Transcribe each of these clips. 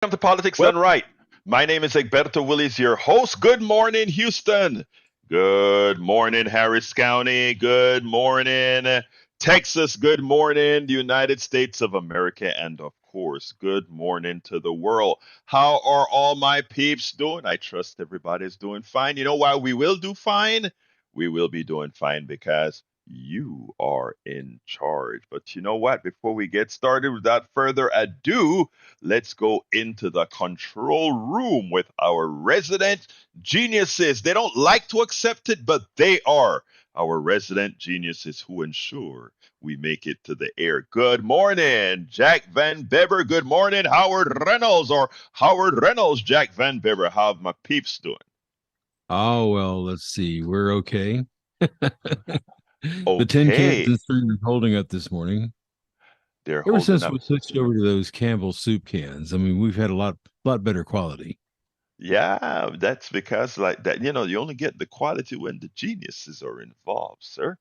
Welcome to Politics Well, Done Right. My name is Egberto Willies, your host. Good morning, Houston. Good morning, Harris County. Good morning, Texas. Good morning, the United States of America. And of course, good morning to the world. How are all my peeps doing? I trust everybody's doing fine. You know why we will do fine? We will be doing fine because you are in charge. But you know what? Before we get started, without further ado, let's go into the control room with our resident geniuses. They don't like to accept it, but they are our resident geniuses who ensure we make it to the air. Good morning, Jack Van Bever. Good morning, Howard Reynolds, or Howard Reynolds, Jack Van Bever. How my peeps doing? oh well, let's see. We're okay. The tin cans Okay, and spoons holding up this morning. they're Ever holding since up. we switched over to those Campbell soup cans, I mean, we've had a lot better quality. Yeah, that's because like that, you only get the quality when the geniuses are involved, sir.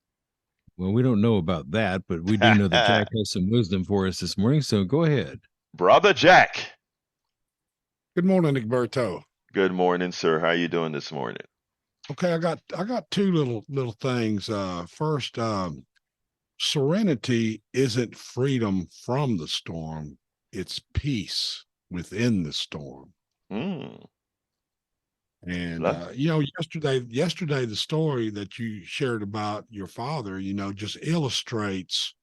Well, we don't know about that, but we do know that Jack has some wisdom for us this morning. So go ahead. Brother Jack. Good morning, Egberto. Good morning, sir. How you doing this morning? Okay, I got two little things. First, serenity isn't freedom from the storm; it's peace within the storm. Mm, And love. yesterday, the story that you shared about your father, just illustrates,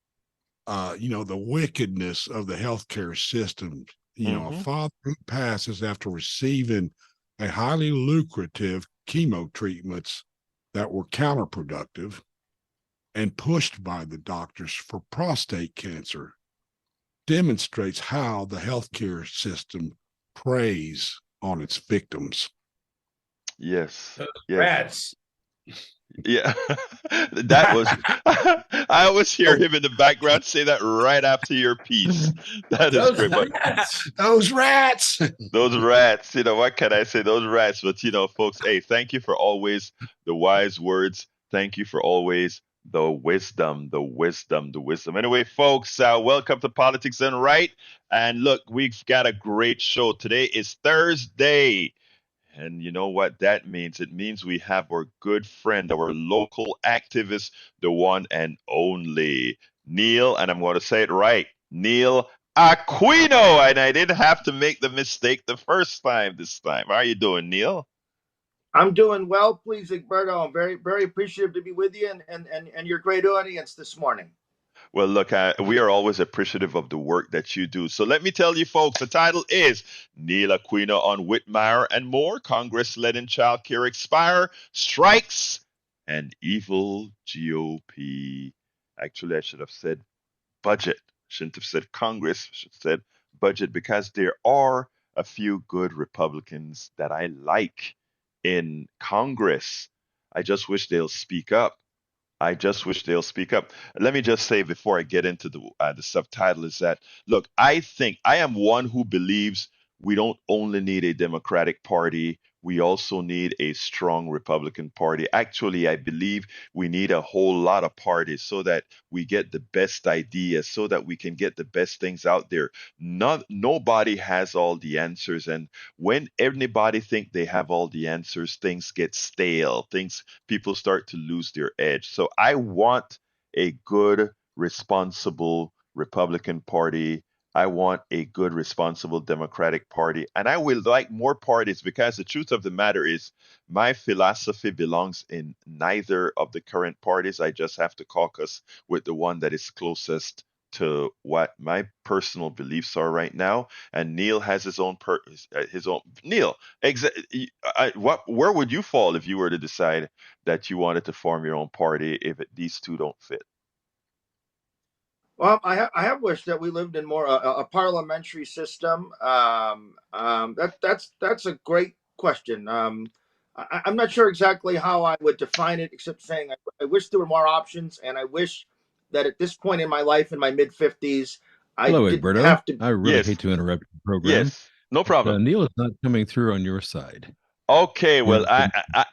the wickedness of the healthcare system. A Mm-hmm. father who passes after receiving a highly lucrative chemo treatments that were counterproductive and pushed by the doctors for prostate cancer demonstrates how the healthcare system preys on its victims. Yes. Those Yes. rats. Yeah. That was. I always hear Oh, him in the background say that right after your piece. That is Those great. But rats. those rats. those rats, what can I say? Those rats. But folks, hey, thank you for always the wise words. Thank you for always the wisdom, the wisdom, the wisdom. Anyway, folks, welcome to Politics and Right. And look, we've got a great show. Today is Thursday. And you know what that means? It means we have our good friend, our local activist, the one and only Neil, and I'm going to say it right, Neil Aquino. And I didn't have to make the mistake the first time this time. How are you doing, Neil? I'm doing well, please, Egberto. I'm very appreciative to be with you and your great audience this morning. Well, look, we are always appreciative of the work that you do. So let me tell you, folks, the title is Neil Aquino on Whitmire and More, Congress led in childcare expire, strikes, and evil GOP. Actually, I should have said budget. Shouldn't have said Congress. Should have said budget because there are a few good Republicans that I like in Congress. I just wish they'll speak up. I just wish they'll speak up. Let me just say before I get into the subtitle is that look, I think I am one who believes we don't only need a Democratic Party, we also need a strong Republican Party. Actually, I believe we need a whole lot of parties so that we get the best ideas, so that we can get the best things out there. Nobody has all the answers, and when anybody think they have all the answers, things get stale. Things People start to lose their edge. So I want a good, responsible Republican Party. I want a good, responsible Democratic Party. And I will like more parties because the truth of the matter is my philosophy belongs in neither of the current parties. I just have to caucus with the one that is closest to what my personal beliefs are right now. And Neil has his own Neil. Where would you fall if you were to decide that you wanted to form your own party if these two don't fit? Well, I have wished that we lived in more a parliamentary system. That's a great question. I'm not sure exactly how I would define it, except saying I wish there were more options, and I wish that at this point in my life, in my mid 50s, I Hello, didn't Egberto. have to. I really Yes, hate to interrupt the program, yes, no but problem. Neil is not coming through on your side. Okay, You well, have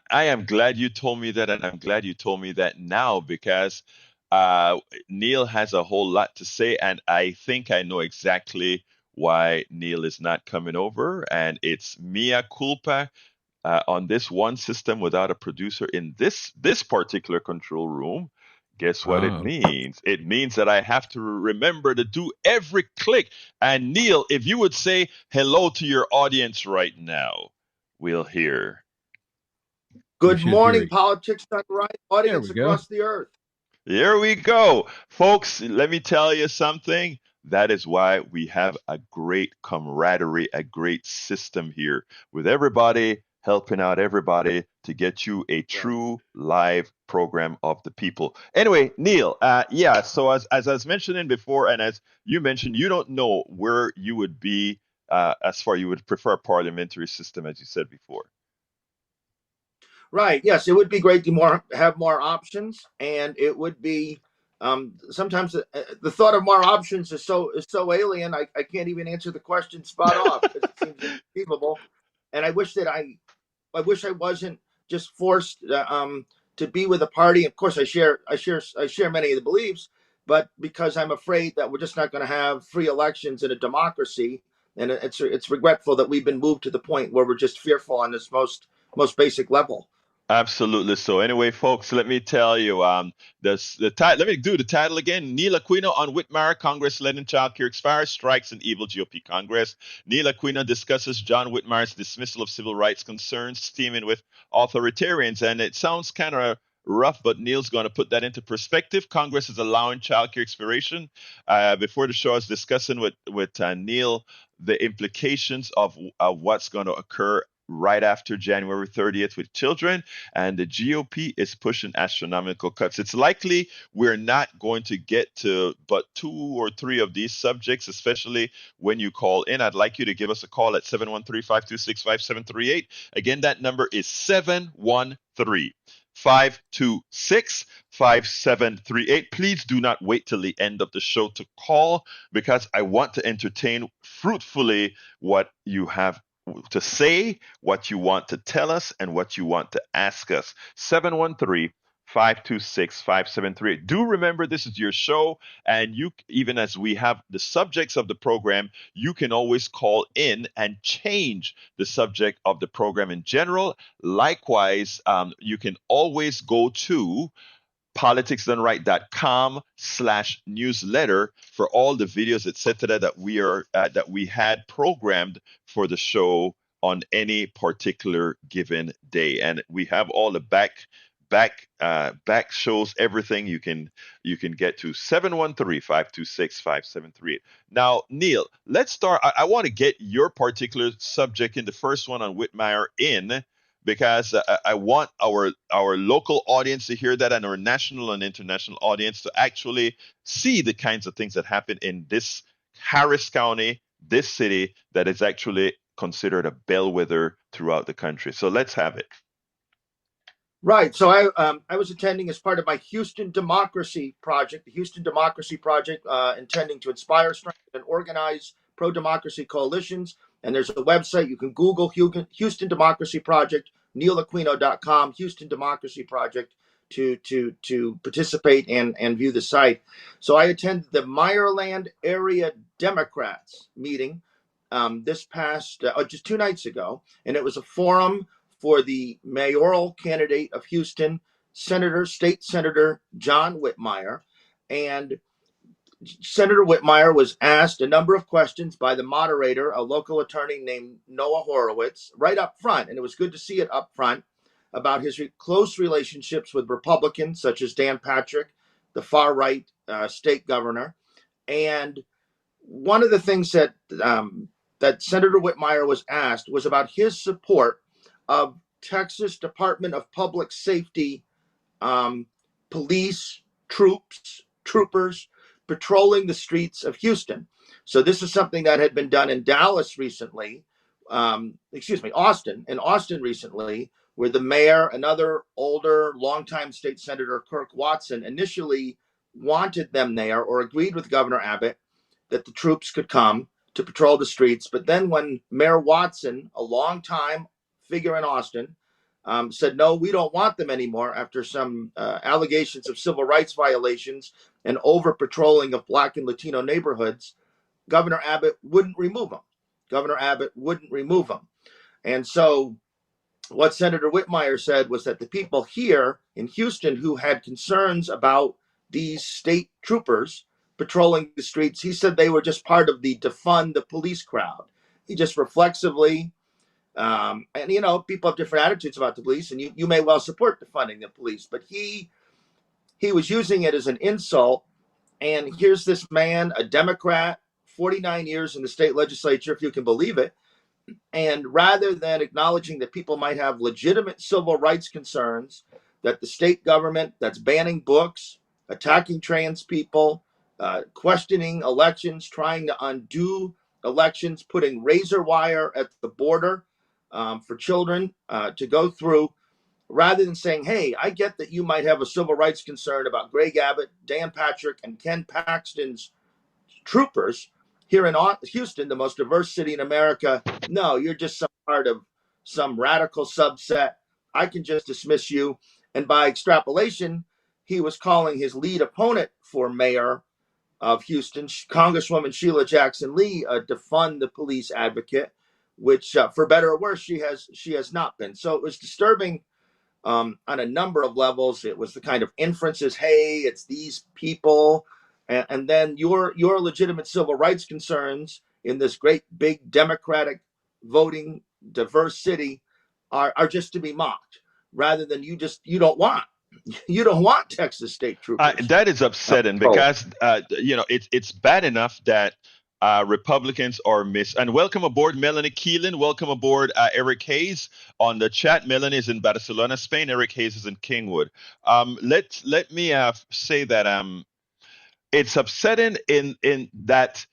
I am glad you told me that, and I'm glad you told me that now because uh, Neil has a whole lot to say, and I think I know exactly why Neil is not coming over, and it's mea culpa on this one system without a producer in this particular control room. Guess what it Oh, means? It means that I have to remember to do every click. And Neil, if you would say hello to your audience right now, we'll hear. we Good should hear morning, you. Politics Done Right, There audience we go. across the earth. Here we go. Folks, let me tell you something. That is why we have a great camaraderie, a great system here with everybody helping out everybody to get you a Right. true live program of the people. Anyway, Neil, yeah, so as I was mentioning before, and as you mentioned, you don't know where you would be as far you would prefer a parliamentary system, as you said before. Right. Yes, it would be great to have more options, and it would be sometimes the thought of more options is so alien. I can't even answer the question spot off because it seems inconceivable. And I wish that I wish I wasn't just forced to be with a party. Of course, I share many of the beliefs, but because I'm afraid that we're just not going to have free elections in a democracy, and it's regretful that we've been moved to the point where we're just fearful on this most basic level. Absolutely. So anyway, folks, let me tell you, the title. Let me do the title again. Neil Aquino on Whitmire, Congress-led in childcare expires, strikes an evil GOP Congress. Neil Aquino discusses John Whitmire's dismissal of civil rights concerns, steaming with authoritarians, and it sounds kind of rough, but Neil's going to put that into perspective. Congress is allowing childcare expiration. Before the show, I was discussing with Neil the implications of what's going to occur right after January 30th with children, and the GOP is pushing astronomical cuts. It's likely we're not going to get to but 2 or 3 of these subjects, especially when you call in. I'd like you to give us a call at 713-526-5738. Again, that number is 713-526-5738. Please do not wait till the end of the show to call, because I want to entertain fruitfully what you have to say, what you want to tell us, and what you want to ask us. 713-526-5738. Do remember, this is your show, and you, even as we have the subjects of the program, you can always call in and change the subject of the program in general. Likewise, you can always go to politicsdoneright.com/newsletter for all the videos, etc., that we had programmed for the show on any particular given day, and we have all the back shows, everything you can get to 713-526-5738. Now, Neil, let's start. I want to get your particular subject in the first one on Whitmire in, because I want our local audience to hear that, and our national and international audience to actually see the kinds of things that happen in this Harris County, this city that is actually considered a bellwether throughout the country. So let's have it. Right. So I was attending as part of my Houston Democracy Project, the Houston Democracy Project, intending to inspire, strengthen, and organize pro-democracy coalitions. And there's a website you can Google Houston Democracy Project, NeilAquino.com, Houston Democracy Project, to participate and view the site. So I attended the Meyerland Area Democrats meeting this past just 2 nights ago, and it was a forum for the mayoral candidate of Houston, State Senator John Whitmire. And Senator Whitmire was asked a number of questions by the moderator, a local attorney named Noah Horowitz, right up front. And it was good to see it up front about his close relationships with Republicans, such as Dan Patrick, the far right state governor. And one of the things that Senator Whitmire was asked was about his support of Texas Department of Public Safety police troopers patrolling the streets of Houston. So this is something that had been done in Dallas recently, Austin recently, where the mayor, another older, longtime state senator, Kirk Watson, initially wanted them there, or agreed with Governor Abbott that the troops could come to patrol the streets. But then when Mayor Watson, a longtime figure in Austin, said, no, we don't want them anymore after some allegations of civil rights violations and over patrolling of Black and Latino neighborhoods, Governor Abbott wouldn't remove him. Governor Abbott wouldn't remove him. And so what Senator Whitmire said was that the people here in Houston who had concerns about these state troopers patrolling the streets, he said they were just part of the defund the police crowd. He just reflexively, and you know, people have different attitudes about the police, and you may well support defunding the police, but he was using it as an insult. And here's this man, a Democrat, 49 years in the state legislature, if you can believe it. And rather than acknowledging that people might have legitimate civil rights concerns, that the state government that's banning books, attacking trans people, questioning elections, trying to undo elections, putting razor wire at the border for children to go through, rather than saying, hey, I get that you might have a civil rights concern about Greg Abbott, Dan Patrick, and Ken Paxton's troopers here in Houston, the most diverse city in America. No, you're just some part of some radical subset. I can just dismiss you. And by extrapolation, he was calling his lead opponent for mayor of Houston, Congresswoman Sheila Jackson Lee, a defund the police advocate, which, for better or worse, she has not been. So it was disturbing on a number of levels. It was the kind of inferences, hey, it's these people, and then your legitimate civil rights concerns in this great big democratic voting diverse city are just to be mocked, rather than you don't want Texas state troopers. That is upsetting because it's bad enough that Republicans are and welcome aboard Melanie Keelan. Welcome aboard Eric Hayes on the chat. Melanie is in Barcelona, Spain. Eric Hayes is in Kingwood. Let me say that it's upsetting in that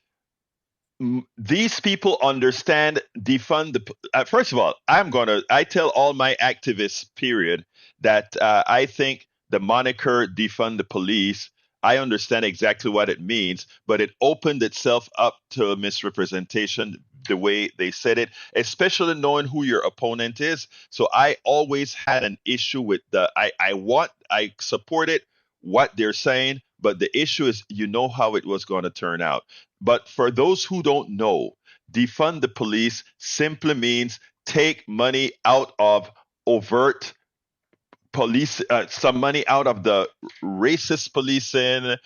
these people understand defund the. First of all, I tell all my activists, period, that I think the moniker defund the police. I understand exactly what it means, but it opened itself up to misrepresentation the way they said it, especially knowing who your opponent is. So I always had an issue with I supported what they're saying, but the issue is how it was going to turn out. But for those who don't know, defund the police simply means take money out of overt police, some money out of the racist policing,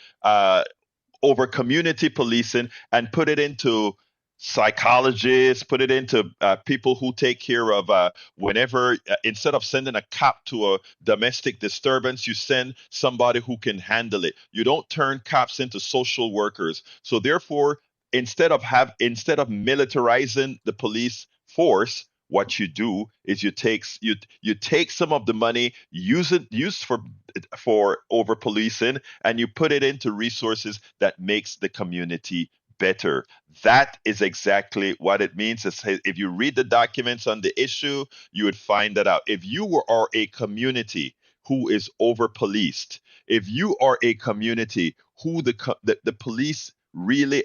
over community policing, and put it into psychologists, put it into people who take care of whenever, instead of sending a cop to a domestic disturbance, you send somebody who can handle it. You don't turn cops into social workers. So therefore, instead of militarizing the police force, what you do is you take some of the money used for over policing, and you put it into resources that makes the community better. That is exactly what it means. If you read the documents on the issue, you would find that out. If you are a community who is over policed, if you are a community who the police really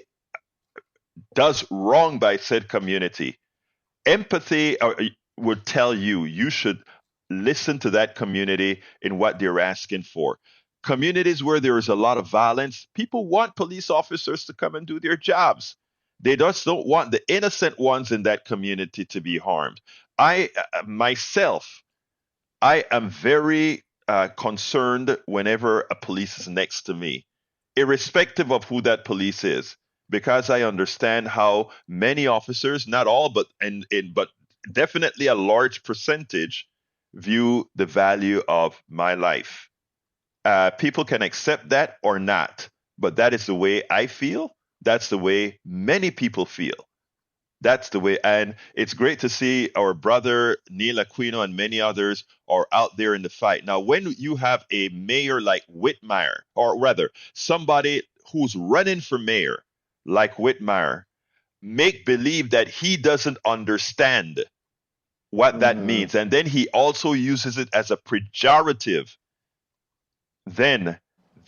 does wrong by said community, empathy would tell you should listen to that community in what they're asking for. Communities where there is a lot of violence, people want police officers to come and do their jobs. They just don't want the innocent ones in that community to be harmed. Myself, I am very concerned whenever a police is next to me, irrespective of who that police is, because I understand how many officers, not all, but but definitely a large percentage, view the value of my life. People can accept that or not, but that is the way I feel. That's the way many people feel. That's the way, and it's great to see our brother Neil Aquino and many others are out there in the fight. Now, when you have a mayor like Whitmire, or rather, somebody who's running for mayor like Whitmire, make believe that he doesn't understand what that means, and then he also uses it as a pejorative, then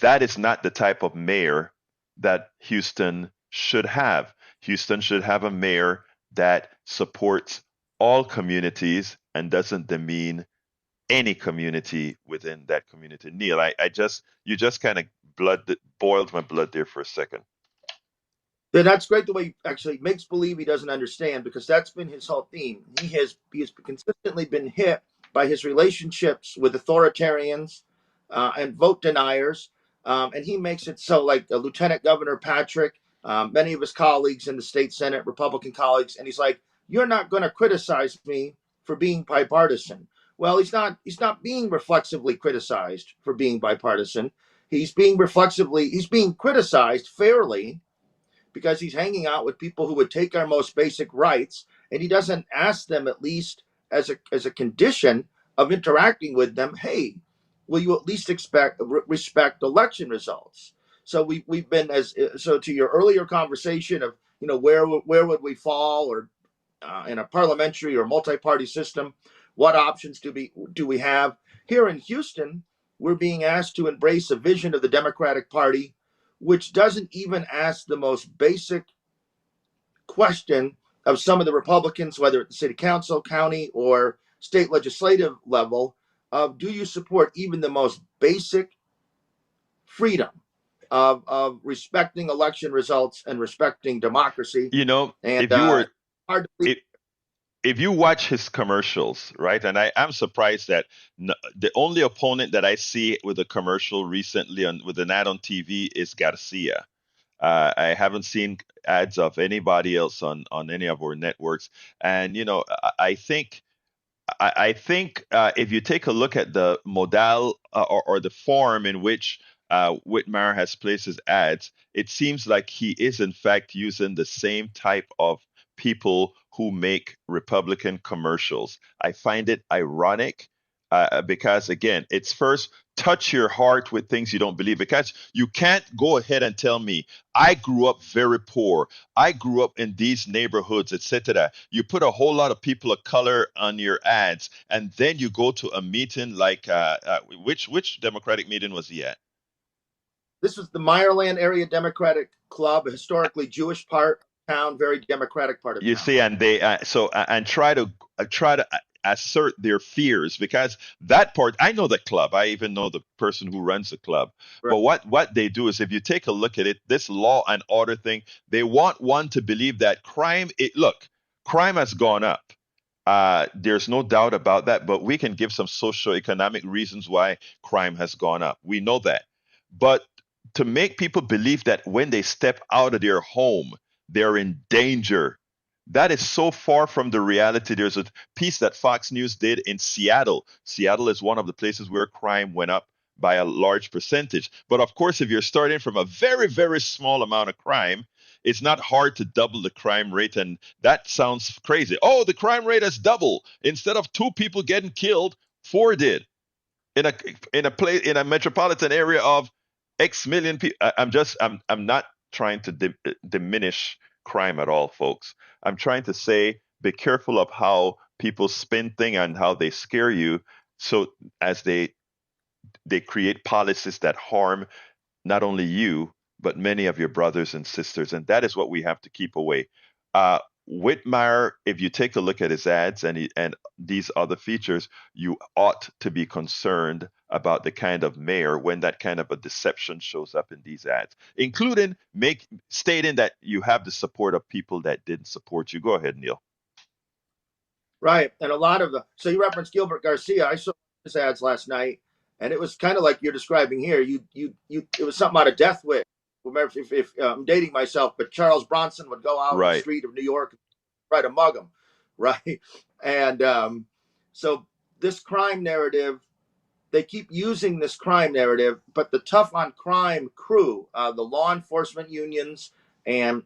that is not the type of mayor that Houston should have. Houston should have a mayor that supports all communities and doesn't demean any community within that community. Neil, you just kind of boiled my blood there for a second. That's great the way he actually makes believe he doesn't understand, because that's been his whole theme. He has consistently been hit by his relationships with authoritarians and vote deniers, and he makes it so, like Lieutenant Governor Patrick, many of his colleagues in the state Senate, Republican colleagues, and he's like, "You're not going to criticize me for being bipartisan." Well, he's not. He's not being reflexively criticized for being bipartisan. He's being criticized fairly, because he's hanging out with people who would take our most basic rights, and he doesn't ask them, at least as a condition of interacting with them, hey, will you at least respect election results? So we've been, as so to your earlier conversation of, where would we fall, or in a parliamentary or multi-party system, what options do we have? Here in Houston, we're being asked to embrace a vision of the Democratic Party which doesn't even ask the most basic question of some of the Republicans, whether at the city council, county, or state legislative level, of do you support even the most basic freedom of respecting election results and respecting democracy? And if you were hard to believe. if you watch his commercials, right, and I'm surprised that the only opponent that I see with a commercial recently with an ad on TV is Garcia. I haven't seen ads of anybody else on any of our networks, and I think if you take a look at the modal or the form in which Whitmire has placed his ads, it seems like he is in fact using the same type of people who make Republican commercials. I find it ironic because, again, it's first touch your heart with things you don't believe, because you can't go ahead and tell me I grew up very poor, I grew up in these neighborhoods, etc. You put a whole lot of people of color on your ads, and then you go to a meeting like which Democratic meeting was he at? This was the Meyerland Area Democratic Club, a historically Jewish part of town, very democratic part of You town. see, and they and try to assert their fears, because that part, I know the club, I even know the person who runs the club. Right. But what they do is, if you take a look at it, this law and order thing, they want one to believe that crime has gone up. There's no doubt about that, but we can give some socioeconomic reasons why crime has gone up. We know that. But to make people believe that when they step out of their home, they're in danger, that is so far from the reality. There's a piece that Fox News did in Seattle. Seattle is one of the places where crime went up by a large percentage. But of course, if you're starting from a very, very small amount of crime, it's not hard to double the crime rate. And that sounds crazy. Oh, the crime rate has doubled. Instead of 2 people getting killed, 4 did in a metropolitan area of X million people. I'm not trying to diminish crime at all, folks. I'm trying to say, be careful of how people spin things and how they scare you, so as they create policies that harm not only you but many of your brothers and sisters, and that is what we have to keep away. Whitmire, if you take a look at his ads and these other features, you ought to be concerned about the kind of mayor when that kind of a deception shows up in these ads, including stating that you have the support of people that didn't support you. Go ahead, Neil. Right, and a lot of so you referenced Gilbert Garcia. I saw his ads last night, and it was kind of like you're describing here. It was something out of Death Wish. Remember, if I'm dating myself, but Charles Bronson would go out on the street of New York and try to mug him, right? And so this crime narrative, they keep using this crime narrative, but the tough on crime crew, the law enforcement unions, and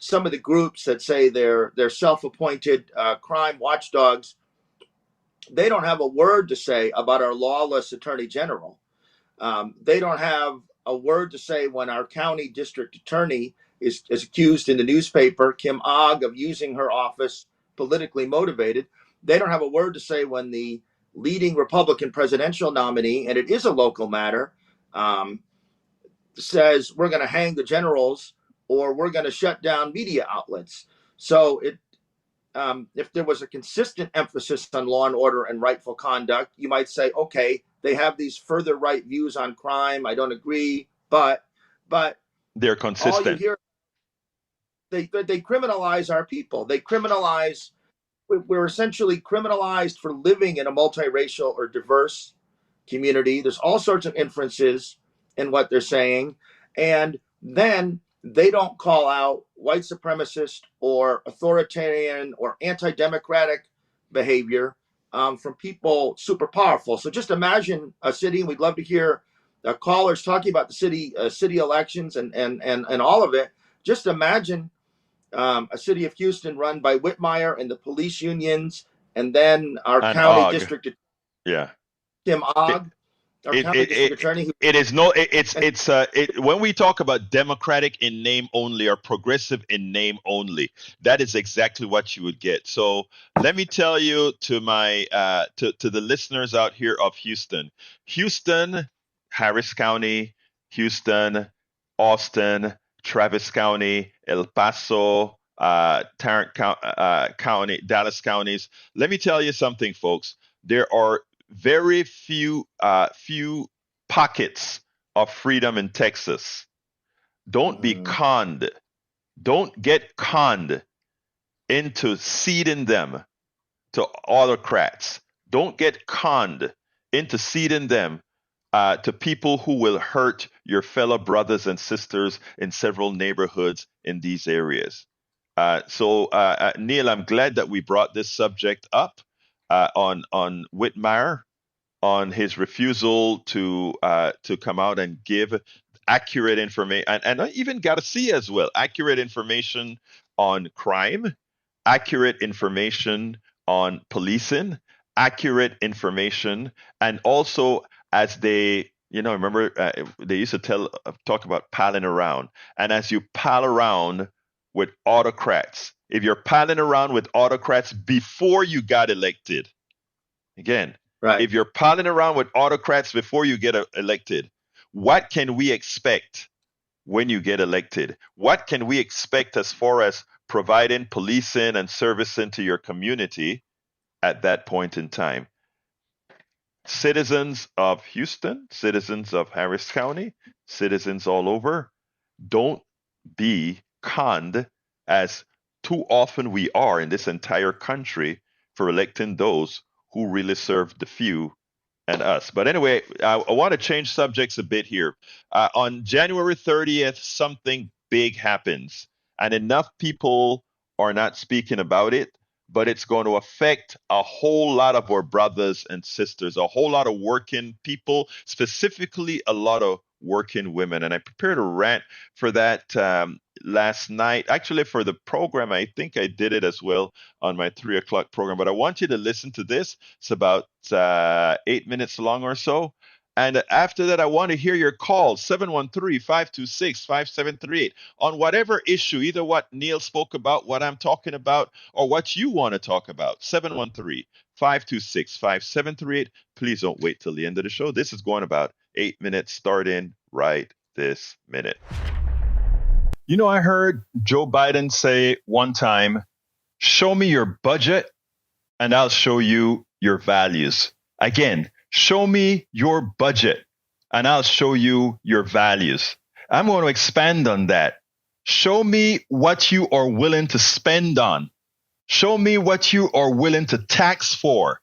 some of the groups that say they're self-appointed crime watchdogs, they don't have a word to say about our lawless attorney general. They don't have a word to say when our county district attorney is accused in the newspaper, Kim Ogg, of using her office politically motivated. They don't have a word to say when the leading Republican presidential nominee, and it is a local matter, says we're going to hang the generals or we're going to shut down media outlets. So if there was a consistent emphasis on law and order and rightful conduct, you might say, okay, they have these further right views on crime. I don't agree, but they're consistent. They criminalize our people. They criminalize. We're essentially criminalized for living in a multiracial or diverse community. There's all sorts of inferences in what they're saying, and then they don't call out white supremacist or authoritarian or anti-democratic behavior from people super powerful. So just imagine a city, and we'd love to hear callers talking about the city elections and all of it. Just imagine a city of Houston run by Whitmire and the police unions, and then our And county Og. district Yeah. Tim It, Ogg, our it, county it, district it, attorney. it is no, it, it's, And when we talk about democratic in name only or progressive in name only, that is exactly what you would get. So let me tell you to to the listeners out here of Houston, Harris County, Houston, Austin, Travis County, El Paso, Tarrant County, Dallas counties. Let me tell you something, folks. There are very few pockets of freedom in Texas. Don't be conned. Don't get conned into ceding them to autocrats. Don't get conned into ceding them to people who will hurt your fellow brothers and sisters in several neighborhoods in these areas. Neil, I'm glad that we brought this subject up on Whitmire, on his refusal to come out and give accurate information, and I even got to see as well accurate information on crime, accurate information on policing, accurate information, and also as they, remember they used to talk about palling around, and as you pal around with autocrats, if you're palling around with autocrats before you got elected, again, right, if you're palling around with autocrats before you get elected, what can we expect when you get elected? What can we expect as far as providing policing and servicing to your community at that point in time? Citizens of Houston, citizens of Harris County, citizens all over, don't be conned, as too often we are in this entire country, for electing those who really serve the few and us. But anyway, I want to change subjects a bit here. On January 30th, something big happens, and enough people are not speaking about it, but it's going to affect a whole lot of our brothers and sisters, a whole lot of working people, specifically a lot of working women. And I prepared a rant for that last night. Actually, for the program, I think I did it as well on my 3 o'clock program. But I want you to listen to this. It's about 8 minutes long or so. And after that, I want to hear your calls, 713-526-5738, on whatever issue, either what Neil spoke about, what I'm talking about, or what you want to talk about. 713-526-5738. Please don't wait till the end of the show. This is going about 8 minutes, starting right this minute. I heard Joe Biden say one time, show me your budget and I'll show you your values. Again, show me your budget and I'll show you your values. I'm going to expand on that. Show me what you are willing to spend on. Show me what you are willing to tax for.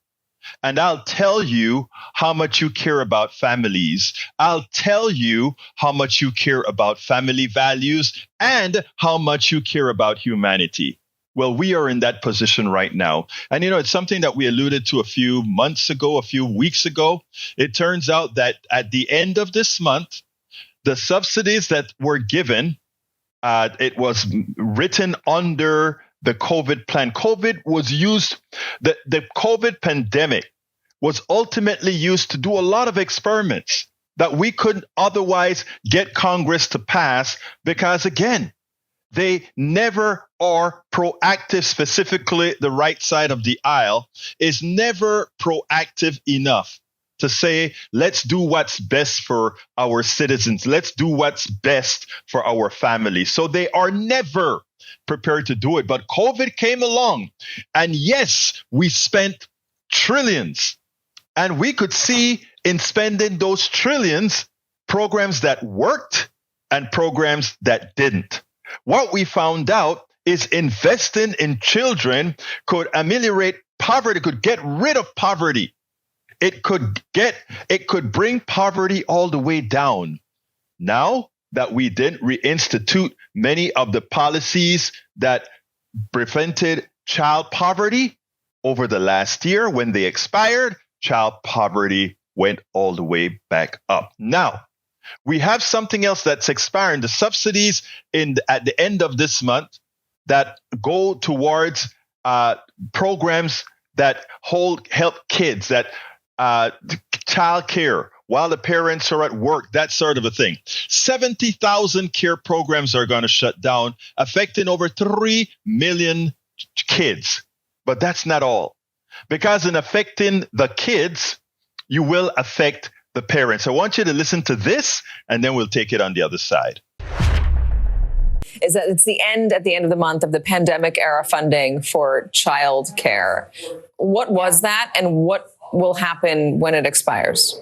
And I'll tell you how much you care about families. I'll tell you how much you care about family values and how much you care about humanity. Well, we are in that position right now. And, it's something that we alluded to a few months ago, a few weeks ago. It turns out that at the end of this month, the subsidies that were given, it was written under the COVID plan. COVID was used, the COVID pandemic was ultimately used to do a lot of experiments that we couldn't otherwise get Congress to pass because, again, they never are proactive. Specifically, the right side of the aisle is never proactive enough to say, let's do what's best for our citizens. Let's do what's best for our families. So they are never prepared to do it. But COVID came along, and yes, we spent trillions, and we could see in spending those trillions programs that worked and programs that didn't. What we found out is investing in children could ameliorate poverty, could get rid of poverty. It could bring poverty all the way down. Now that we didn't reinstitute many of the policies that prevented child poverty over the last year, when they expired, child poverty went all the way back up. Now, we have something else that's expiring. The subsidies at the end of this month that go towards programs that help kids, that childcare while the parents are at work, that sort of a thing. 70,000 care programs are going to shut down, affecting over 3 million kids. But that's not all. Because in affecting the kids, you will affect the parents. I want you to listen to this, and then we'll take it on the other side. Is that it's at the end of the month of the pandemic era funding for child care. What was that, and what will happen when it expires?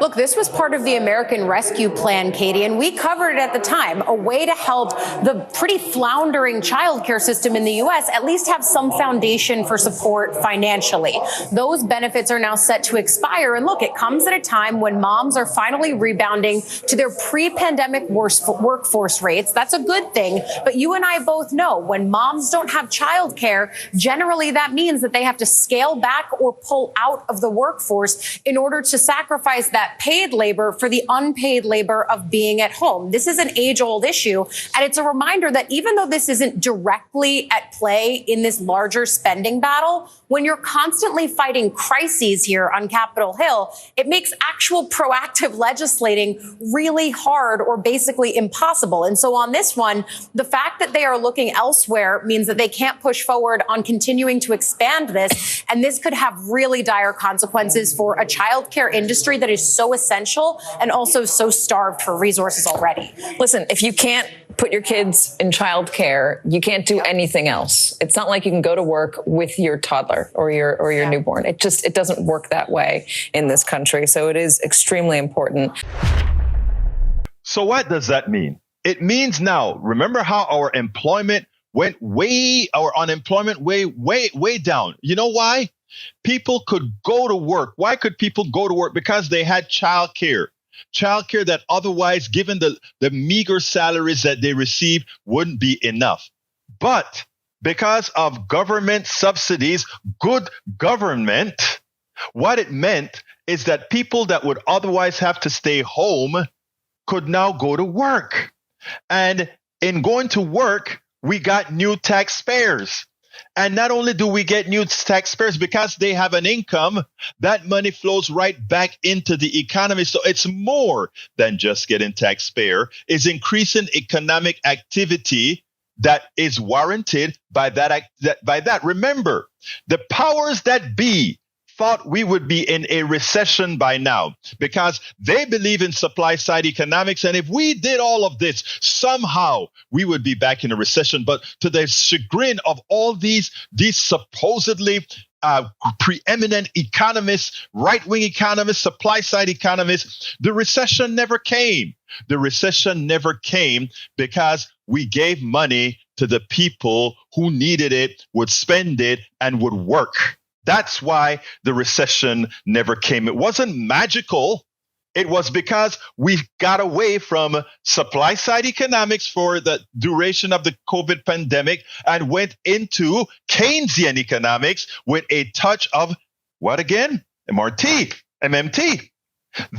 Look, this was part of the American Rescue Plan, Katie, and we covered it at the time, a way to help the pretty floundering childcare system in the U.S. at least have some foundation for support financially. Those benefits are now set to expire. And look, it comes at a time when moms are finally rebounding to their pre-pandemic workforce rates. That's a good thing. But you and I both know when moms don't have childcare, generally that means that they have to scale back or pull out of the workforce in order to sacrifice that paid labor for the unpaid labor of being at home. This is an age-old issue, and it's a reminder that even though this isn't directly at play in this larger spending battle, when you're constantly fighting crises here on Capitol Hill, it makes actual proactive legislating really hard or basically impossible. And so on this one, the fact that they are looking elsewhere means that they can't push forward on continuing to expand this, and this could have really dire consequences for a childcare industry that is so essential and also so starved for resources already. Listen, if you can't put your kids in childcare, you can't do anything else. It's not like you can go to work with your toddler or your newborn. It doesn't work that way in this country. So it is extremely important. So what does that mean? It means now, remember how our unemployment went way down. You know why? People could go to work. Why could people go to work? Because they had childcare. Childcare that otherwise, given the meager salaries that they receive, wouldn't be enough. But because of government subsidies, good government, what it meant is that people that would otherwise have to stay home could now go to work. And in going to work, we got new taxpayers. And not only do we get new taxpayers, because they have an income, that money flows right back into the economy. So it's more than just getting taxpayer. It's increasing economic activity that is warranted by that. Remember, the powers that be thought we would be in a recession by now because they believe in supply side economics. And if we did all of this, somehow we would be back in a recession. But to the chagrin of all these supposedly preeminent economists, right-wing economists, supply side economists, the recession never came. The recession never came because we gave money to the people who needed it, would spend it, and would work. That's why the recession never came. It wasn't magical. It was because we got away from supply side economics for the duration of the COVID pandemic and went into Keynesian economics with a touch of what again? MMT.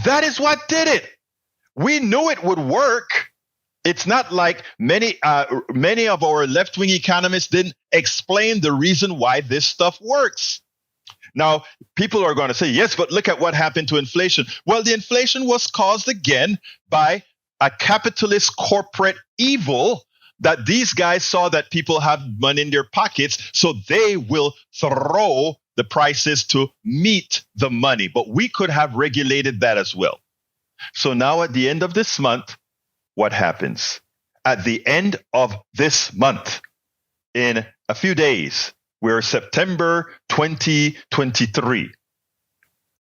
That is what did it. We knew it would work. It's not like many of our left-wing economists didn't explain the reason why this stuff works. Now, people are going to say, yes, but look at what happened to inflation. Well, the inflation was caused again by a capitalist corporate evil that these guys saw that people have money in their pockets, so they will throw the prices to meet the money. But we could have regulated that as well. So now at the end of this month, what happens? At the end of this month, in a few days, we're September 2023.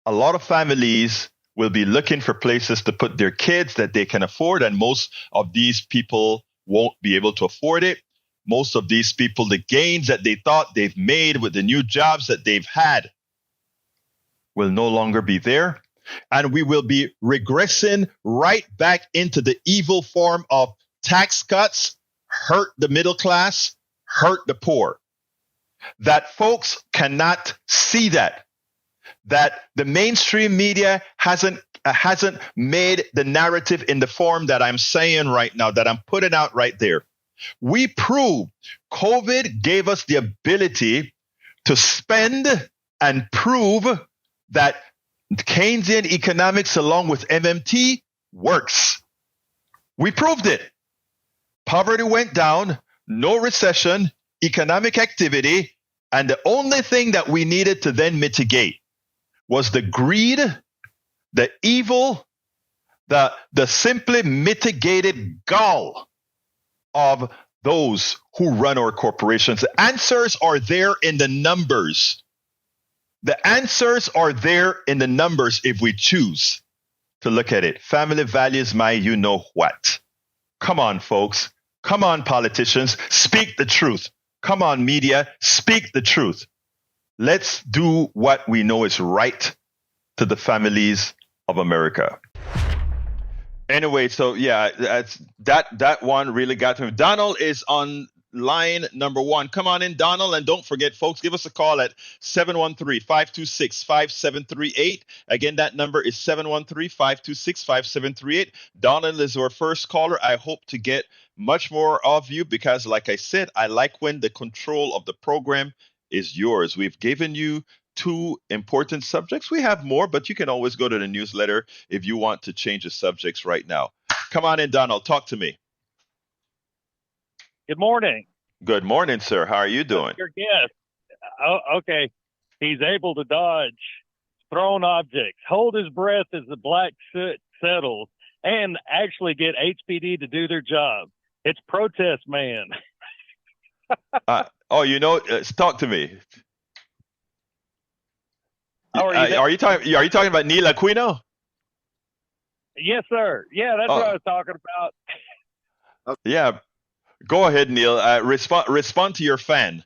A lot of families will be looking for places to put their kids that they can afford. And most of these people won't be able to afford it. Most of these people, the gains that they thought they've made with the new jobs that they've had will no longer be there. And we will be regressing right back into the evil form of tax cuts, hurt the middle class, hurt the poor. That folks cannot see that the mainstream media hasn't made the narrative in the form that I'm saying right now, that I'm putting out right there. We proved COVID gave us the ability to spend and prove that Keynesian economics along with MMT works. We proved it. Poverty went down, no recession, economic activity, and the only thing that we needed to then mitigate was the greed, the evil, the simply mitigated gall of those who run our corporations. The answers are there in the numbers. The answers are there in the numbers if we choose to look at it. Family values my you know what. Come on, folks. Come on, politicians. Speak the truth. Come on, media. Speak the truth. Let's do what we know is right to the families of America. Anyway, so yeah, that one really got to me. Donald is on line number 1. Come on in, Donald. And don't forget, folks, give us a call at 713-526-5738. Again, that number is 713-526-5738. Donald is our first caller. I hope to get much more of you because, like I said, I like when the control of the program is yours. We've given you 2 important subjects. We have more, but you can always go to the newsletter if you want to change the subjects right now. Come on in, Donald. Talk to me. Good morning. Good morning, sir. How are you doing? Your guest. Oh, okay. He's able to dodge thrown objects, hold his breath as the black soot settles, and actually get HPD to do their job. It's protest man. Talk to me. Are you talking about Neil Aquino? Yes, sir. Yeah, that's what I was talking about. Yeah. Go ahead, Neil. Respond to your fan.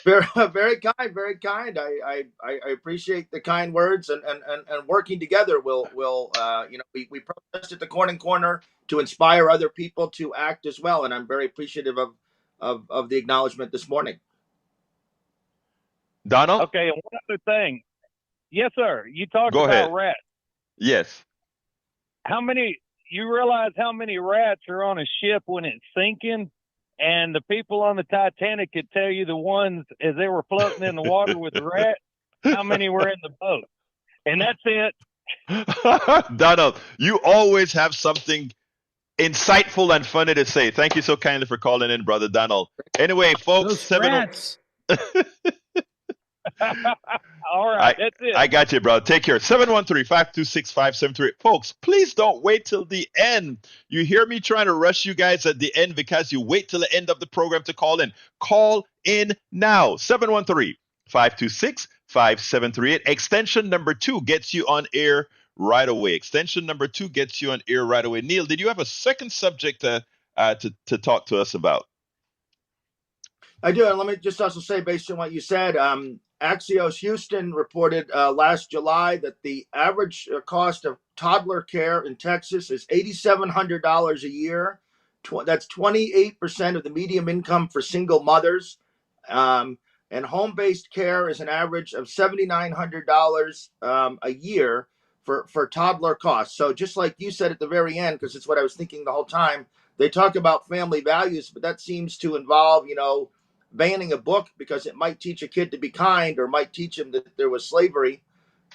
Very, very kind, very kind. I appreciate the kind words and working together. We protest at the corner to inspire other people to act as well. And I'm very appreciative of the acknowledgement this morning. Donald? Okay, and one other thing. Yes, sir. You talked Go about ahead. rats. Yes. You realize how many rats are on a ship when it's sinking? And the people on the Titanic could tell you the ones as they were floating in the water with the rat, how many were in the boat. And that's it. Donald, you always have something insightful and funny to say. Thank you so kindly for calling in, Brother Donald. Anyway, folks, rats. All right, that's it. I got you, bro. Take care. 713-526-5738. Folks, please don't wait till the end. You hear me trying to rush you guys at the end because you wait till the end of the program to call in. Call in now. 713-526-5738. Extension number 2 gets you on air right away. Extension number 2 gets you on air right away. Neil, did you have a second subject to talk to us about? I do. And let me just also say, based on what you said, Axios Houston reported last July that the average cost of toddler care in Texas is $8,700 a year. That's 28% of the median income for single mothers. And home-based care is an average of $7,900 a year for toddler costs. So just like you said at the very end, because it's what I was thinking the whole time, they talk about family values, but that seems to involve, banning a book because it might teach a kid to be kind or might teach him that there was slavery.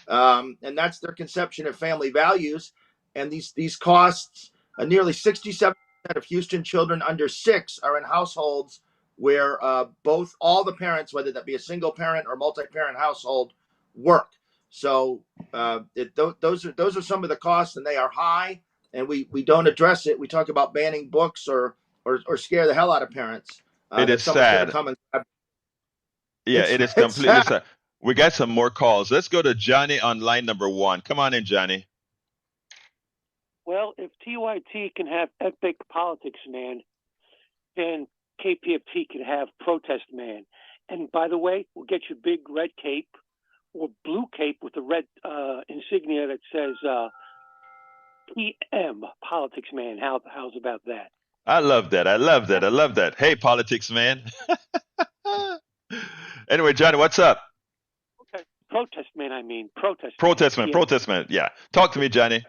And that's their conception of family values. And these costs, nearly 67% of Houston children under 6 are in households where all the parents, whether that be a single parent or multi-parent household, work. So those are some of the costs, and they are high, and we don't address it. We talk about banning books or scare the hell out of parents. It is sad. It is completely sad. We got some more calls. Let's go to Johnny on line number 1. Come on in, Johnny. Well, if TYT can have epic politics, man, then KPFT could have protest man. And by the way, we'll get you big red cape or blue cape with the red insignia that says PM, politics man. How's about that? I love that. I love that. I love that. Hey, politics man. Anyway, Johnny, what's up? Okay. Protest man, I mean. Protest Protest man. Yeah. Protest man. Yeah. Talk to me, Johnny.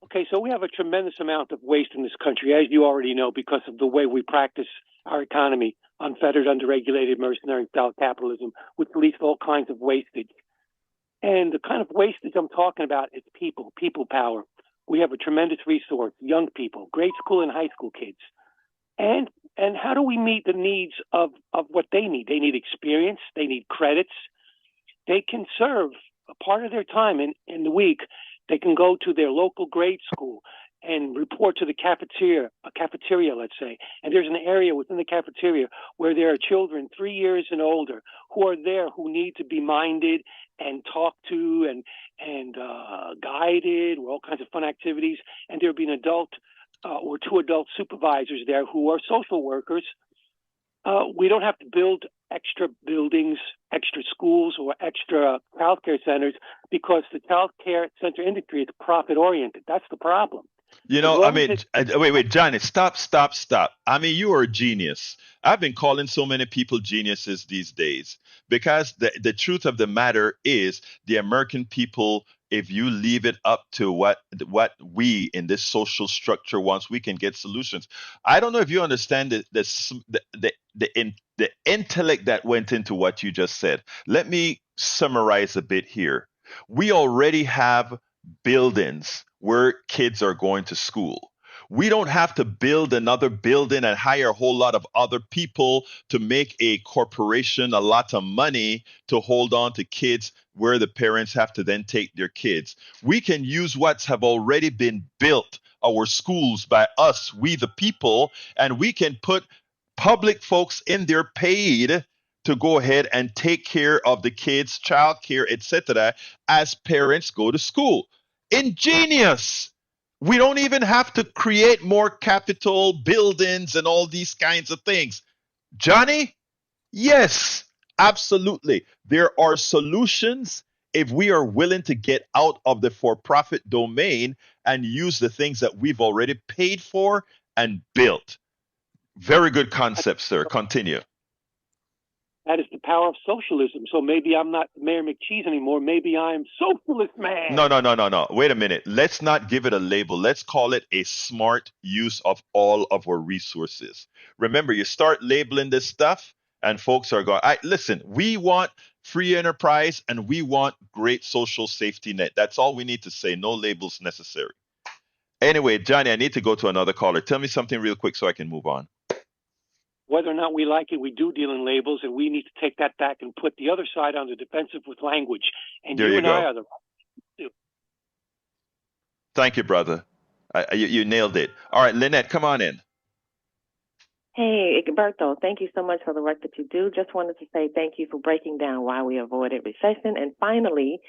Okay, so we have a tremendous amount of waste in this country, as you already know, because of the way we practice our economy, unfettered, underregulated, mercenary-style capitalism, which leads to all kinds of wastage. And the kind of wastage I'm talking about is people power. We have a tremendous resource, young people, grade school and high school kids. And how do we meet the needs of what they need? They need experience. They need credits. They can serve a part of their time in the week. They can go to their local grade school and report to the cafeteria, let's say. And there's an area within the cafeteria where there are children 3 years and older who are there who need to be minded and talked to and guided with all kinds of fun activities. And there'll be an adult or two adult supervisors there who are social workers. We don't have to build extra buildings, extra schools, or extra childcare centers because the childcare center industry is profit oriented. That's the problem. You know, I mean, wait, Johnny, stop. I mean, you are a genius. I've been calling so many people geniuses these days because the truth of the matter is the American people, if you leave it up to what we in this social structure wants, we can get solutions. I don't know if you understand the intellect that went into what you just said. Let me summarize a bit here. We already have buildings where kids are going to school. We don't have to build another building and hire a whole lot of other people to make a corporation a lot of money to hold on to kids where the parents have to then take their kids. We can use what's have already been built, our schools by us, we the people, and we can put public folks in there paid to go ahead and take care of the kids, child care, etc., as parents go to school. Ingenious. We don't even have to create more capital buildings and all these kinds of things. Johnny? Yes, absolutely. There are solutions if we are willing to get out of the for-profit domain and use the things that we've already paid for and built. Very good concept, sir. Continue. That is the power of socialism. So maybe I'm not Mayor McCheese anymore. Maybe I'm socialist man. No. Wait a minute. Let's not give it a label. Let's call it a smart use of all of our resources. Remember, you start labeling this stuff and folks are going, listen, we want free enterprise and we want great social safety net. That's all we need to say. No labels necessary. Anyway, Johnny, I need to go to another caller. Tell me something real quick so I can move on. Whether or not we like it, we do deal in labels, and we need to take that back and put the other side on the defensive with language. And there you and go. I are the right. Thank you, brother. You nailed it. All right, Lynette, come on in. Hey, Egberto, thank you so much for the work that you do. Just wanted to say thank you for breaking down why we avoided recession. And finally,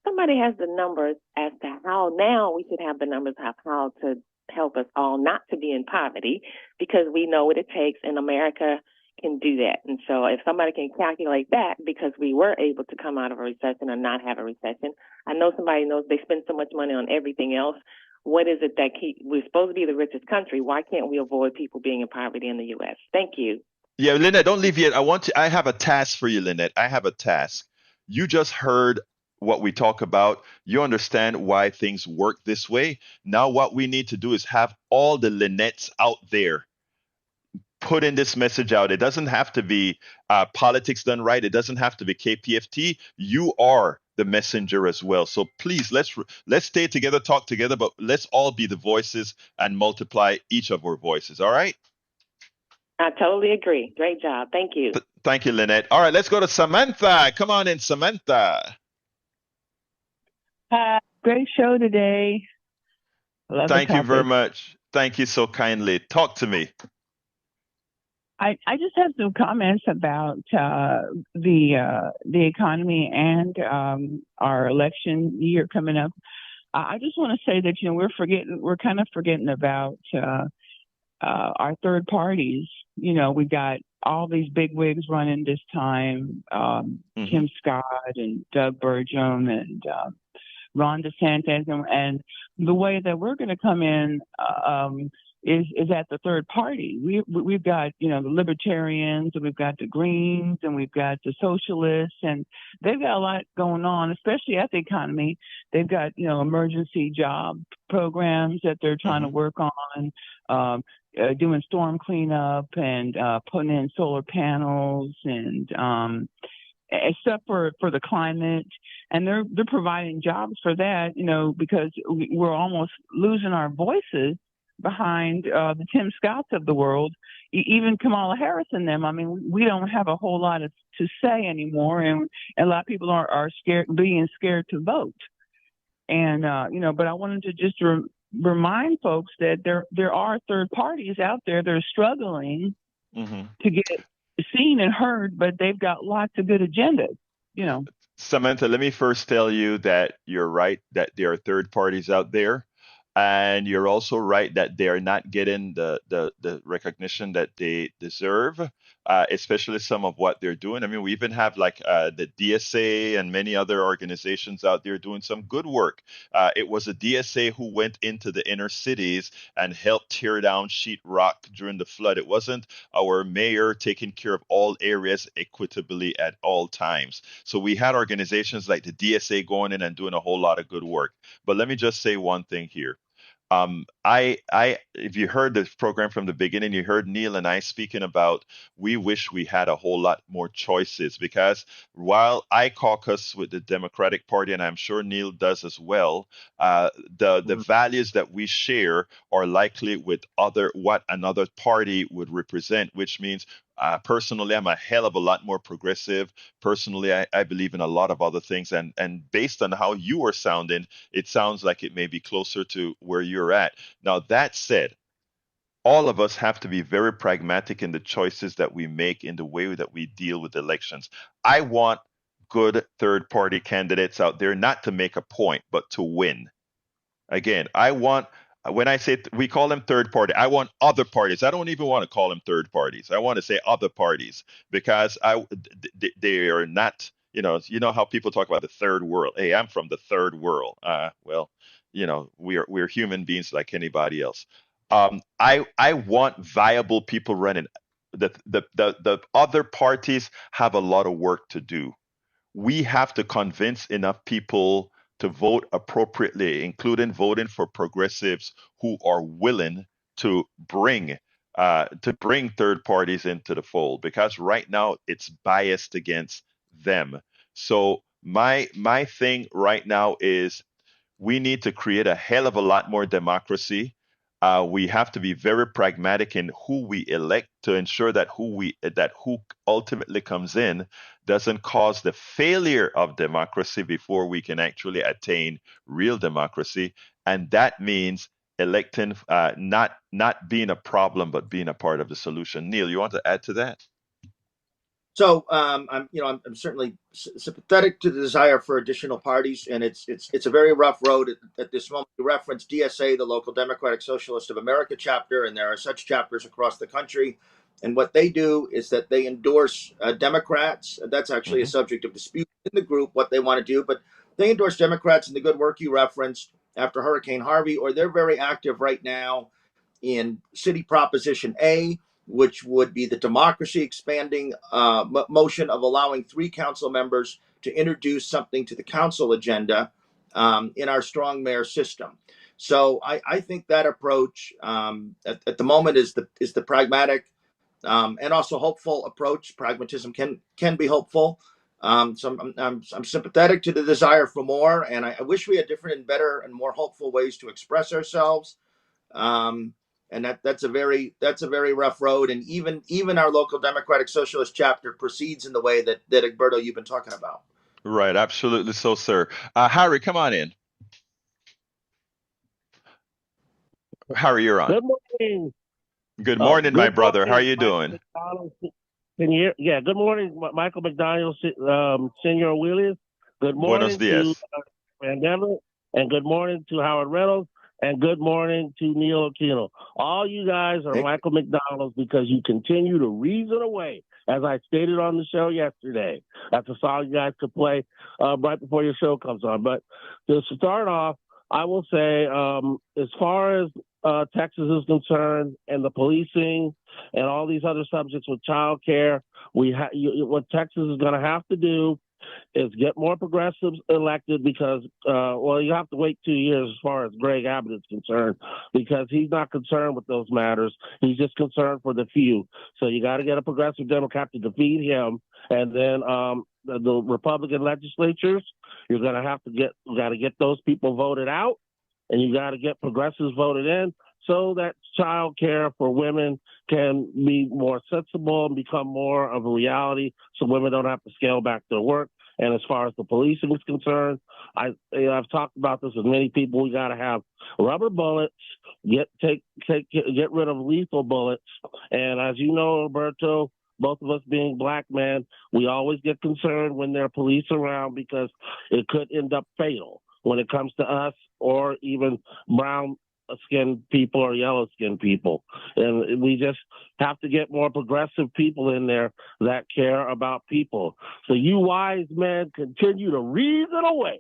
somebody has the numbers as to how now we should have the numbers of how to help us all not to be in poverty, because we know what it takes, and America can do that. And so if somebody can calculate that, because we were able to come out of a recession or not have a recession, I know somebody knows they spend so much money on everything else. What is it that we're supposed to be the richest country? Why can't we avoid people being in poverty in the U.S.? Thank you. Yeah, Lynette, don't leave yet. I have a task for you, Lynette. I have a task. You just heard what we talk about. You understand why things work this way. Now what we need to do is have all the Lynnettes out there putting this message out. It doesn't have to be politics done right. It doesn't have to be KPFT. You are the messenger as well. So please, let's stay together, talk together, but let's all be the voices and multiply each of our voices. All right? I totally agree. Great job. Thank you. Thank you, Lynette. All right, let's go to Samantha. Come on in, Samantha. Hi, great show today. Thank you very much. Thank you so kindly. Talk to me. I just have some comments about the economy and our election year coming up. I just want to say that we're kind of forgetting about our third parties. You know, we got all these big wigs running this time, Tim Scott and Doug Burgum and Ron DeSantis, and the way that we're going to come in is at the third party. We've got, you know, the libertarians, and we've got the Greens, and we've got the socialists, and they've got a lot going on, especially at the economy. They've got, you know, emergency job programs that they're trying to work on, doing storm cleanup and putting in solar panels and stuff for the climate. And they're providing jobs for that, you know, because we're almost losing our voices behind the Tim Scotts of the world, even Kamala Harris and them. I mean, we don't have a whole lot to say anymore, and a lot of people are being scared to vote. And you know, but I wanted to just remind folks that there are third parties out there that are struggling to get seen and heard, but they've got lots of good agendas, you know. Samantha, let me first tell you that you're right, that there are third parties out there. And you're also right that they are not getting the recognition that they deserve, especially some of what they're doing. I mean, we even have like the DSA and many other organizations out there doing some good work. It was a DSA who went into the inner cities and helped tear down sheetrock during the flood. It wasn't our mayor taking care of all areas equitably at all times. So we had organizations like the DSA going in and doing a whole lot of good work. But let me just say one thing here. If you heard this program from the beginning, you heard Neil and I speaking about we wish we had a whole lot more choices, because while I caucus with the Democratic Party, and I'm sure Neil does as well, the values that we share are likely with what another party would represent, which means personally, I'm a hell of a lot more progressive. Personally, I believe in a lot of other things. And based on how you are sounding, it sounds like it may be closer to where you're at. Now, that said, all of us have to be very pragmatic in the choices that we make, in the way that we deal with elections. I want good third party candidates out there, not to make a point, but to win. Again, when I say we call them third party, I want other parties. I don't even want to call them third parties. I want to say other parties, because they are not, you know how people talk about the third world. Hey, I'm from the third world. Well, you know, we're human beings like anybody else. I want viable people running. The other parties have a lot of work to do. We have to convince enough people to vote appropriately, including voting for progressives who are willing to bring third parties into the fold, because right now it's biased against them. So my thing right now is we need to create a hell of a lot more democracy. We have to be very pragmatic in who we elect to ensure that who ultimately comes in doesn't cause the failure of democracy before we can actually attain real democracy. And that means electing not being a problem, but being a part of the solution. Neil, you want to add to that? So I'm certainly sympathetic to the desire for additional parties, and it's a very rough road at this moment. You referenced DSA, the local Democratic Socialist of America chapter, and there are such chapters across the country. And what they do is that they endorse Democrats. That's actually a subject of dispute in the group, what they want to do, but they endorse Democrats in the good work you referenced after Hurricane Harvey, or they're very active right now in City Proposition A, which would be the democracy expanding motion of allowing 3 council members to introduce something to the council agenda in our strong mayor system. So I think that approach at the moment is the pragmatic and also hopeful approach. Pragmatism can be hopeful. So I'm sympathetic to the desire for more, and I wish we had different and better and more hopeful ways to express ourselves. And that's a very rough road. And even our local Democratic Socialist chapter proceeds in the way that Egberto, you've been talking about. Right, absolutely so, sir. Harry, come on in. Harry, you're on. Good morning. Good morning, my brother. How are you doing? Yeah, good morning, Michael McDonald, Senor Williams. Good morning Buenos dias. to Pandemic, and good morning to Howard Reynolds. And good morning to Neil Aquino. All you guys are Michael McDonald's because you continue to reason away, as I stated on the show yesterday. That's a song you guys could play right before your show comes on. But to start off, I will say, as far as Texas is concerned and the policing and all these other subjects with child care, what Texas is going to have to do is get more progressives elected because, you have to wait 2 years as far as Greg Abbott is concerned because he's not concerned with those matters. He's just concerned for the few. So you got to get a progressive Democrat to defeat him. And then the Republican legislatures, you're going to have to get those people voted out, and you got to get progressives voted in so that child care for women can be more sensible and become more of a reality so women don't have to scale back their work. And as far as the policing is concerned, I've talked about this with many people. We got to have rubber bullets, get rid of lethal bullets. And as you know, Roberto, both of us being black men, we always get concerned when there are police around because it could end up fatal when it comes to us or even brown-skinned people or yellow-skinned people. And we just have to get more progressive people in there that care about people. So you wise men continue to reason away.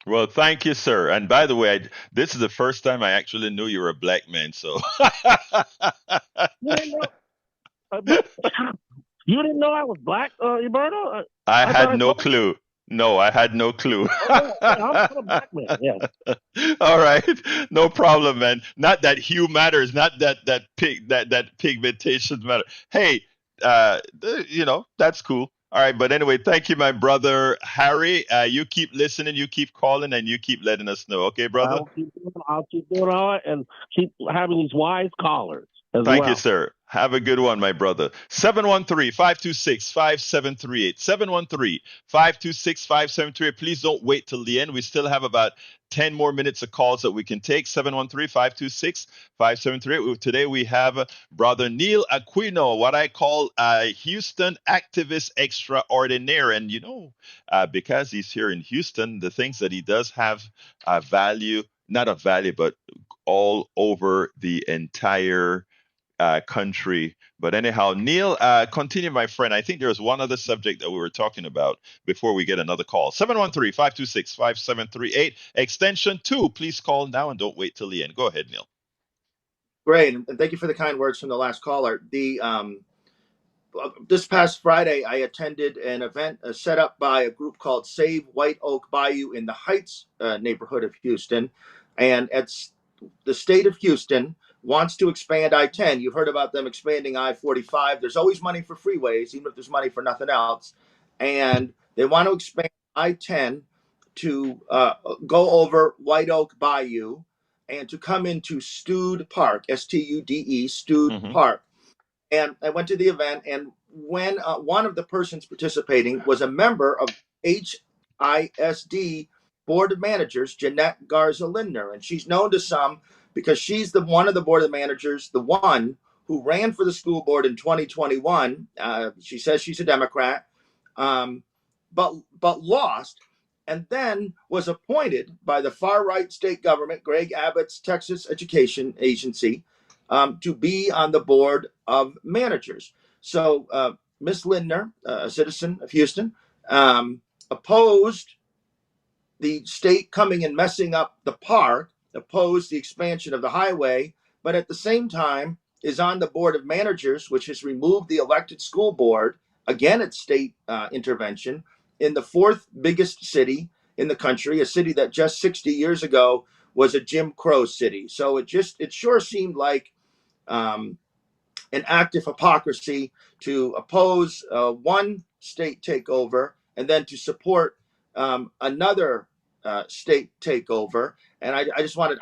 Well, thank you, sir. And by the way, this is the first time I actually knew you were a black man. So you didn't know I was black, Roberto? I had no clue. No, I had no clue. I'm a black man. Yeah. All right, no problem, man. Not that hue matters. Not that pigmentation matter. Hey, that's cool. All right, but anyway, thank you, my brother Harry. You keep listening, you keep calling, and you keep letting us know. Okay, brother. I'll keep doing all right and keep having these wise callers. Thank you, sir. Have a good one, my brother. 713-526-5738. 713-526-5738. Please don't wait till the end. We still have about 10 more minutes of calls that we can take. 713-526-5738. Today we have Brother Neil Aquino, what I call a Houston activist extraordinaire. And, because he's here in Houston, the things that he does have a value, not a value, but all over the entire country. But anyhow, Neil, continue, my friend. I think there's one other subject that we were talking about before we get another call. 713-526-5738, extension 2. Please call now and don't wait till the end. Go ahead, Neil. Great, and thank you for the kind words from the last caller. This past Friday, I attended an event set up by a group called Save White Oak Bayou in the Heights neighborhood of Houston, and it's the state of Houston wants to expand I-10. You've heard about them expanding I-45. There's always money for freeways, even if there's money for nothing else. And they want to expand I-10 to go over White Oak Bayou and to come into Stude Park, S-T-U-D-E, Stude Park. And I went to the event, and when one of the persons participating was a member of HISD Board of Managers, Jeanette Garza Lindner, and she's known to some because she's one of the board of managers, the one who ran for the school board in 2021. She says she's a Democrat, but lost, and then was appointed by the far-right state government, Greg Abbott's Texas Education Agency, to be on the board of managers. So Ms. Lindner, a citizen of Houston, opposed the state coming and messing up the park, opposed the expansion of the highway, but at the same time is on the board of managers, which has removed the elected school board, again at state intervention, in the fourth biggest city in the country, a city that just 60 years ago was a Jim Crow city. So it sure seemed like an act of hypocrisy to oppose one state takeover and then to support another state takeover. And I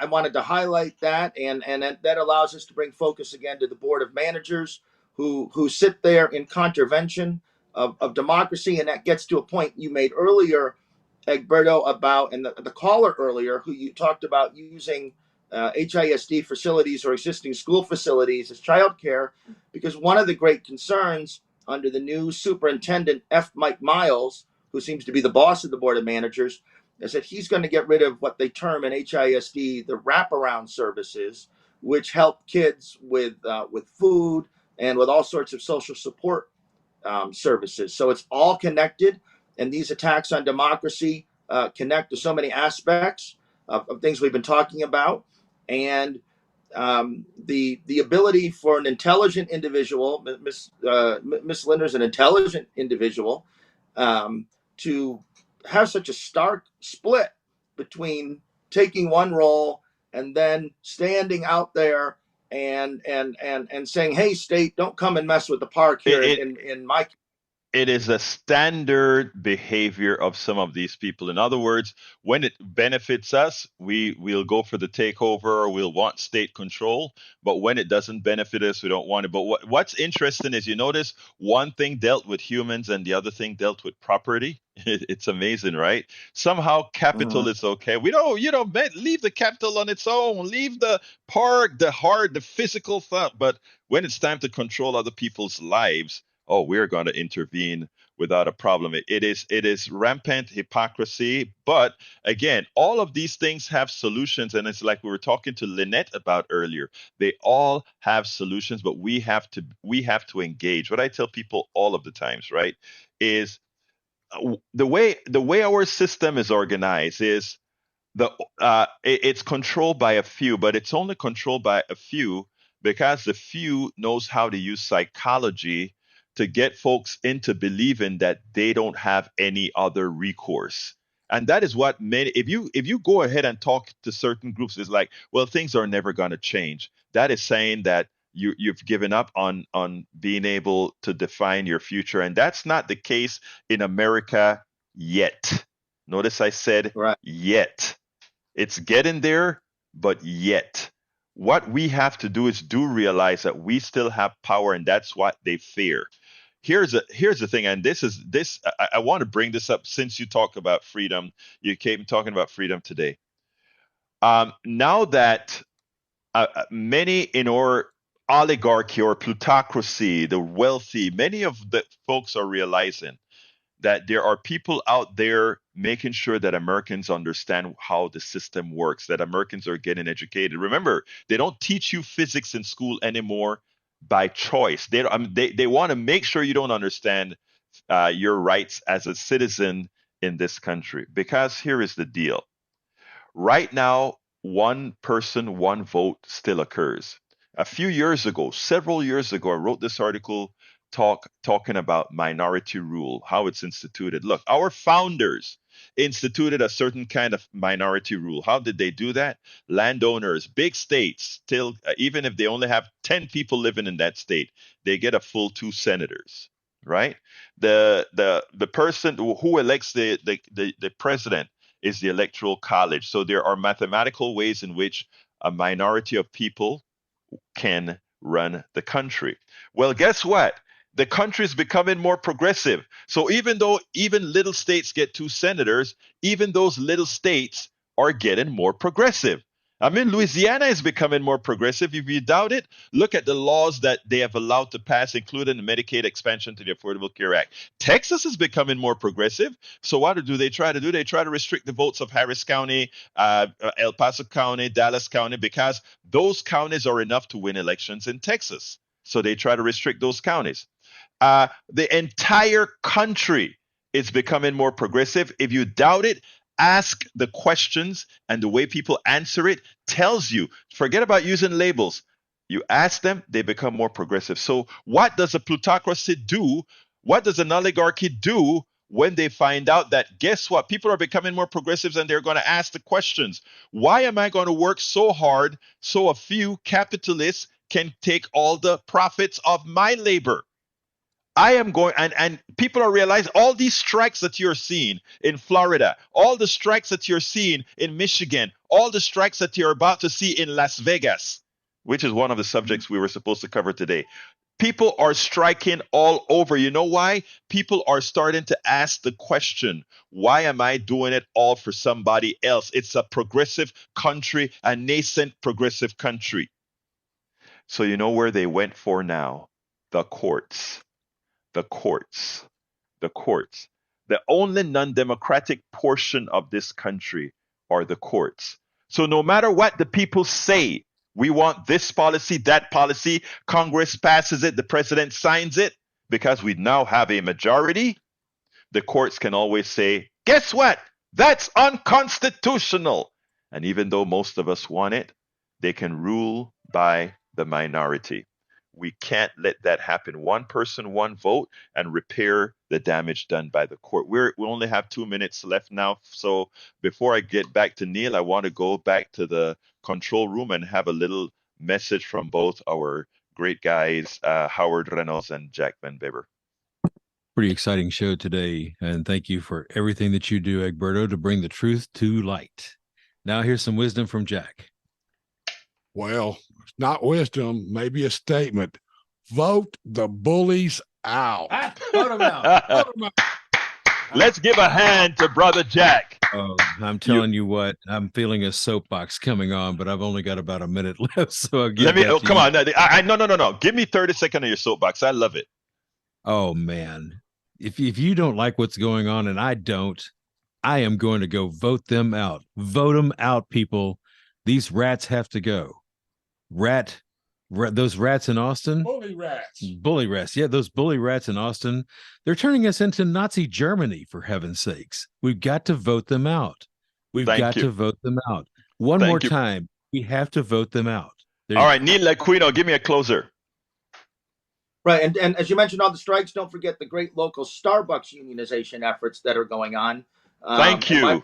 wanted to highlight that, and that allows us to bring focus again to the board of managers who sit there in contravention of democracy. And that gets to a point you made earlier, Egberto, about, and the caller earlier, who you talked about using HISD facilities or existing school facilities as childcare, because one of the great concerns under the new superintendent F. Mike Miles, who seems to be the boss of the board of managers, is that he's going to get rid of what they term in HISD the wraparound services, which help kids with food and with all sorts of social support services. So it's all connected, and these attacks on democracy connect to so many aspects of things we've been talking about, and the ability for an intelligent individual, Miss Linder's an intelligent individual, to have such a stark split between taking one role and then standing out there and saying, "Hey, state, don't come and mess with the park here It, in my." it is a standard behavior of some of these people. In other words, when it benefits us, we'll go for the takeover or we'll want state control. But when it doesn't benefit us, we don't want it. But what's interesting is you notice one thing dealt with humans and the other thing dealt with property. It's amazing, right? Somehow capital is okay. We don't, leave the capital on its own, leave the park, the heart, the physical thought. But when it's time to control other people's lives, oh, we're going to intervene without a problem. It is rampant hypocrisy. But again, all of these things have solutions, and it's like we were talking to Lynette about earlier. They all have solutions, but we have to engage. What I tell people all of the times, right, is the way our system is organized is it's controlled by a few, but it's only controlled by a few because the few knows how to use psychology to get folks into believing that they don't have any other recourse. And that is what many, if you go ahead and talk to certain groups, it's like, well, things are never going to change. That is saying that you've given up on being able to define your future. And that's not the case in America yet. Notice I said Right. yet. It's getting there, but yet. What we have to do is realize that we still have power, and that's what they fear. Here's the thing, and I want to bring this up since you talk about freedom. You came talking about freedom today. Now that many in our oligarchy or plutocracy, the wealthy, many of the folks are realizing that there are people out there making sure that Americans understand how the system works, that Americans are getting educated. Remember, they don't teach you physics in school anymore by choice. They want to make sure you don't understand your rights as a citizen in this country. Because here is the deal. Right now, one person, one vote still occurs. A few years ago, several years ago, I wrote this article talking about minority rule, how it's instituted. Look, our founders instituted a certain kind of minority rule. How did they do that? Landowners, big states, still, even if they only have 10 people living in that state, they get a full 2 senators, right? The person who elects the president is the electoral college. So there are mathematical ways in which a minority of people can run the country. Well, guess what? The country is becoming more progressive. So even though even little states get 2 senators, even those little states are getting more progressive. I mean, Louisiana is becoming more progressive. If you doubt it, look at the laws that they have allowed to pass, including the Medicaid expansion to the Affordable Care Act. Texas is becoming more progressive. So what do they try to do? They try to restrict the votes of Harris County, El Paso County, Dallas County, because those counties are enough to win elections in Texas. So they try to restrict those counties. The entire country is becoming more progressive. If you doubt it, ask the questions, and the way people answer it tells you. Forget about using labels. You ask them, they become more progressive. So what does a plutocracy do? What does an oligarchy do when they find out that, guess what? People are becoming more progressives, and they're going to ask the questions. Why am I going to work so hard so a few capitalists can take all the profits of my labor? I am going, and people are realizing all these strikes that you're seeing in Florida, all the strikes that you're seeing in Michigan, all the strikes that you're about to see in Las Vegas, which is one of the subjects we were supposed to cover today. People are striking all over. You know why? People are starting to ask the question, why am I doing it all for somebody else? It's a progressive country, a nascent progressive country. So you know where they went for now? The courts. The courts. The courts. The only non-democratic portion of this country are the courts. So no matter what the people say, we want this policy, that policy, Congress passes it, the president signs it, because we now have a majority, the courts can always say, guess what? That's unconstitutional. And even though most of us want it, they can rule by the minority. We can't let that happen. One person, one vote, and repair the damage done by the court. We only have 2 minutes left now. So before I get back to Neil, I want to go back to the control room and have a little message from both our great guys, Howard Reynolds and Jack Van Beber. Pretty exciting show today. And thank you for everything that you do, Egberto, to bring the truth to light. Now here's some wisdom from Jack. Well, it's not wisdom, maybe a statement. Vote the bullies out. Vote them out. Vote 'em out. Let's give a hand to Brother Jack. Oh, I'm telling you what, I'm feeling a soapbox coming on, but I've only got about a minute left. So I'll give Come on. No. Give me 30 seconds of your soapbox. I love it. Oh, man. If you don't like what's going on, and I don't, I am going to go vote them out. Vote them out, people. These rats have to go. Those rats in Austin. Bully rats. Bully rats. Yeah, those bully rats in Austin. They're turning us into Nazi Germany, for heaven's sakes. We've got to vote them out. We've got to vote them out. One more time. We have to vote them out. All right, Neil Aquino, give me a closer. Right, and as you mentioned, all the strikes, don't forget the great local Starbucks unionization efforts that are going on. Thank you.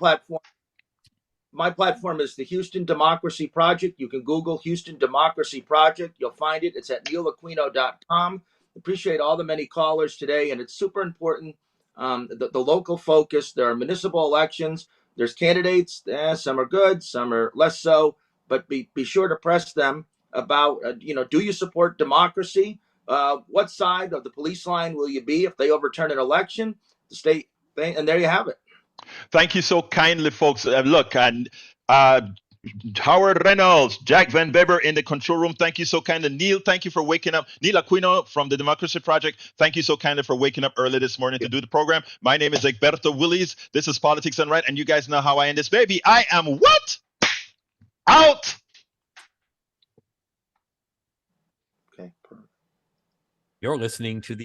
My platform is the Houston Democracy Project. You can Google Houston Democracy Project. You'll find it. It's at neilaquino.com. Appreciate all the many callers today, and it's super important. The local focus. There are municipal elections. There's candidates. Some are good, some are less so. But be sure to press them about, do you support democracy? What side of the police line will you be if they overturn an election? The state thing, and there you have it. Thank you so kindly, folks. Look, and Howard Reynolds, Jack Van Beber in the control room. Thank you so kindly. Neil, thank you for waking up. Neil Aquino from the Democracy Project. Thank you so kindly for waking up early this morning to do the program. My name is Egberto Willies. This is Politics and Right, and you guys know how I end this baby. I am what? Out. Okay. You're listening to the